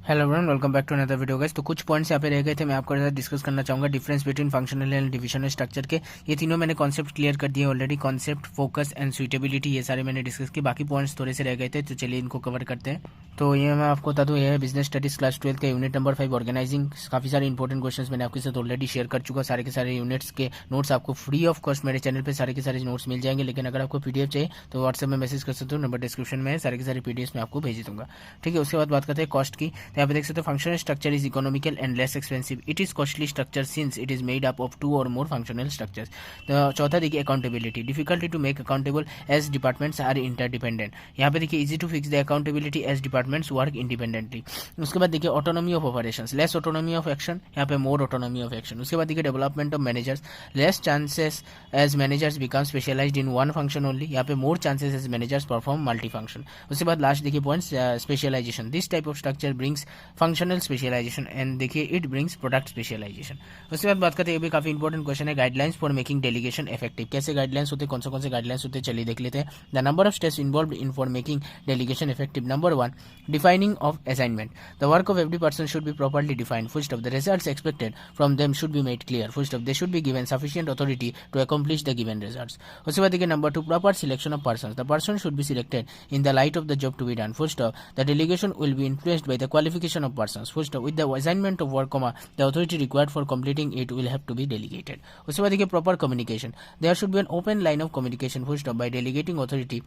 Hello everyone, welcome back to another video guys. तो कुछ points यहाँ पे रह गए थे, मैं आपके साथ डिस्कस करना चाहूंगा। Difference between functional and divisional structure के ये तीनों मैंने कॉन्सेप्ट क्लियर कर दिए already. Concept, focus and suitability, ये सारे मैंने डिस्कस किए। बाकी पॉइंट्स थोड़े से रह गए थे, तो चलिए इनको कवर करते हैं। तो ये मैं आपको बता दूं, ये है बिजनेस स्टडीज क्लास 12 का यूनिट नंबर 5 ऑर्गेनाइजिंग। काफी सारे इंपॉर्टेंट क्वेश्चंस मैंने आपके साथ ऑलरेडी शेयर कर चुका। सारे के सारे यूनिट्स के नोट्स आपको फ्री ऑफ कॉस्ट मेरे चैनल पे सारे के सारे नोट्स मिल जाएंगे। लेकिन अगर आपको पीडीएफ चाहिए तो व्हाट्सएप में मैसेज कर सकते हो, नंबर डिस्क्रिप्शन में है। सारे के सारे पीडीएफ में आपको भेज दूंगा, ठीक है। उसके बाद बात करते हैं कॉस्ट की। तो यहाँ पे देख सकते हो, functional structure is economical and less expensive. It is costly structure since it is made up of 2 or more functional structures. तो चौथा देखिए accountability, difficulty to make accountable as departments are interdependent. यहाँ पे देखिए easy to fix the accountability as departments work independently. उसके बाद देखिए autonomy of operations, less autonomy of action, यहाँ पे मोर ऑटोनॉमी ऑफ एक्शन। उसके बाद देखिए development of managers, less chances as managers become specialised in one function only. यहाँ पे more chances as managers perform multi function. उसके बाद last देखिए points, specialisation, this type of structure brings functional specialisation and देखिए it brings product specialisation. उसके बाद बात करते हैं, ये भी काफी इंपॉर्टेंट क्वेश्चन है, guidelines for making delegation effective. कैसे गाइडलाइंस होते हैं, कौन से गाइडलाइंस होते हैं, चलिए देख लेते हैं। The number of steps involve in for making delegation effective. Number 1, defining of assignment. The work of every person should be properly defined. First of the results expected from them should be made clear. First of they should be given sufficient authority to accomplish the given results. उसके बाद देखिए number 2, proper selection of persons. The person should be selected in the light of the job to be done. First of the delegation will be influenced by the qualification of persons. First of with the assignment of work, the authority required for completing it will have to be delegated. उसके बाद देखिए proper communication. There should be an open line of communication. First of by delegating authority,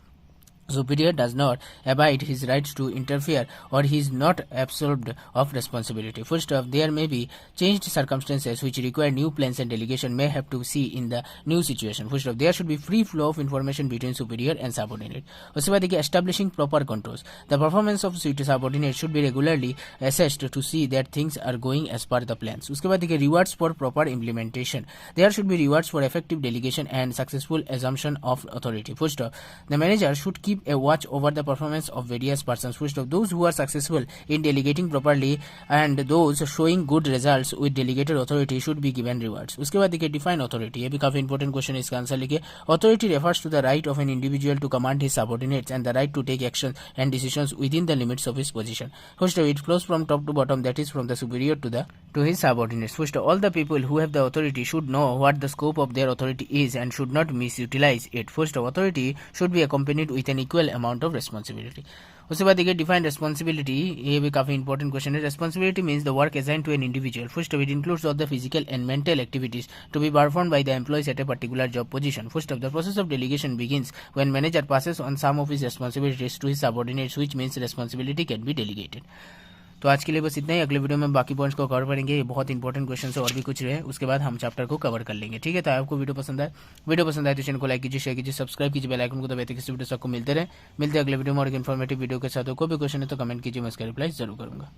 superior does not abide his rights to interfere or he is not absolved of responsibility. First off, there may be changed circumstances which require new plans and delegation may have to see in the new situation. First off, there should be free flow of information between superior and subordinate. उसके बाद देखिए establishing proper controls. The performance of subordinate should be regularly assessed to see that things are going as per the plans. उसके बाद देखिए rewards for proper implementation. There should be rewards for effective delegation and successful assumption of authority. First off, the manager should keep a watch over the performance of various persons. First of those who are successful in delegating properly and those showing good results with delegated authority should be given rewards. उसके बाद देखिए define authority, ये भी काफी important question है, इसका answer लिखिए। Authority refers to the right of an individual to command his subordinates and the right to take actions and decisions within the limits of his position. First of it flows from top to bottom, that is from the superior to his subordinates. First of all the people who have the authority should know what the scope of their authority is and should not misutilize it. First of authority should be accompanied with an equal amount of responsibility. उसके बाद देखिए define responsibility, ये भी काफी important question है। Responsibility means the work assigned to an individual. First of it includes all the physical and mental activities to be performed by the employees at a particular job position. First of the process of delegation begins when manager passes on some of his responsibilities to his subordinates which means responsibility can be delegated. तो आज के लिए बस इतना ही। अगले video में बाकी points को कवर करेंगे। ये बहुत इंपॉर्टेंट क्वेश्चन है और भी कुछ रहे, उसके बाद हम चैप्टर को कवर कर लेंगे, ठीक है। तो आपको वीडियो पसंद आए तो चैनल को लाइक कीजिए, शेयर कीजिए, सब्सक्राइब कीजिए, बेल आइकन को दबाइए, किसी वीडियो सबको मिलते हैं अगले वीडियो में और एक इन्फॉर्मेटिव वीडियो के साथ। कोई भी क्वेश्चन है तो कमेंट कीजिए, मैं इसका रिप्लाई जरूर करूंगा।